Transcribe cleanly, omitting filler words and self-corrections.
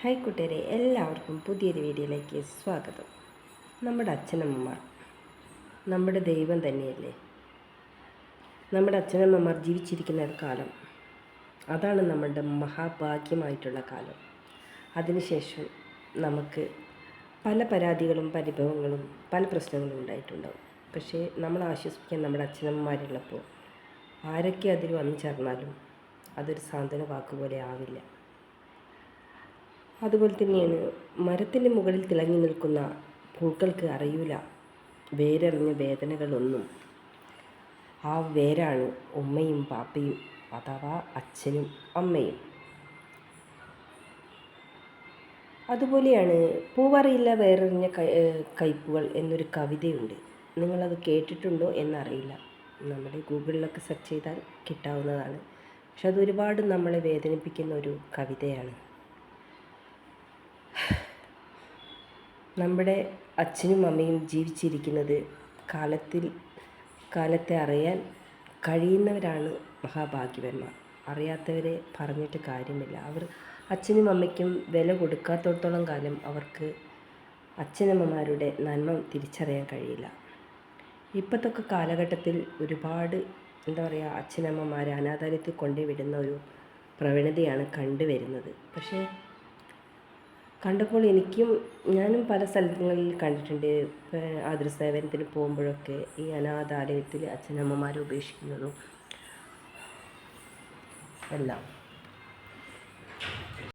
Hi കൂട്ടുകാരെ, എല്ലാവർക്കും പുതിയൊരു വീഡിയോയിലേക്ക് സ്വാഗതം. നമ്മുടെ അച്ഛനമ്മമാർ നമ്മുടെ ദൈവം തന്നെയല്ലേ. നമ്മുടെ അച്ഛനമ്മമാർ ജീവിച്ചിരിക്കുന്ന കാലം അതാണ് നമ്മളുടെ മഹാഭാഗ്യമായിട്ടുള്ള കാലം. അതിനുശേഷം നമുക്ക് പല പരാതികളും പരിഭവങ്ങളും പല പ്രശ്നങ്ങളും ഉണ്ടായിട്ടുണ്ടാവും. പക്ഷേ നമ്മൾ ആശ്വസിപ്പിക്കാൻ നമ്മുടെ അച്ഛനമ്മമാരുള്ളപ്പോൾ ആരൊക്കെ അതിൽ വന്നു ചേർന്നാലും അതൊരു സാന്ത്വന വാക്കുപോലെ ആവില്ല. അതുപോലെ തന്നെയാണ് മരത്തിൻ്റെ മുകളിൽ തിളങ്ങി നിൽക്കുന്ന പൂക്കൾക്ക് അറിയൂല വേരറിഞ്ഞ വേദനകളൊന്നും. ആ വേരാണ് ഉമ്മയും പാപ്പയും, അഥവാ അച്ഛനും അമ്മയും. അതുപോലെയാണ് പൂവറിയില്ല വേരറിഞ്ഞ കയ്പുകൾ എന്നൊരു കവിതയുണ്ട്. നിങ്ങളത് കേട്ടിട്ടുണ്ടോ എന്നറിയില്ല. നമ്മുടെ ഗൂഗിളിലൊക്കെ സെർച്ച് ചെയ്താൽ കിട്ടാവുന്നതാണ്. പക്ഷെ അതൊരുപാട് നമ്മളെ വേദനിപ്പിക്കുന്ന ഒരു കവിതയാണ്. നമ്മുടെ അച്ഛനും അമ്മയും ജീവിച്ചിരിക്കുന്നത് കാലത്തെ അറിയാൻ കഴിയുന്നവരാണ് മഹാഭാഗ്യവന്മാർ. അറിയാത്തവരെ പറഞ്ഞിട്ട് കാര്യമില്ല. അവർ അച്ഛനും അമ്മയ്ക്കും വില കൊടുക്കാത്തടത്തോളം കാലം അവർക്ക് അച്ഛനമ്മമാരുടെ നന്മ തിരിച്ചറിയാൻ കഴിയില്ല. ഇപ്പോഴത്തെ കാലഘട്ടത്തിൽ ഒരുപാട് അച്ഛനമ്മമാരെ അനാഥാലയത്തിൽ കൊണ്ടുവിടുന്ന ഒരു പ്രവണതയാണ് കണ്ടുവരുന്നത്. പക്ഷേ കണ്ടപ്പോൾ ഞാനും പല സ്ഥലങ്ങളിൽ കണ്ടിട്ടുണ്ട്. ആതുരസേവനത്തിന് പോകുമ്പോഴൊക്കെ ഈ അനാഥാലയത്തിൽ അച്ഛനമ്മമാരെ ഉപേക്ഷിക്കുന്നതും എല്ലാം.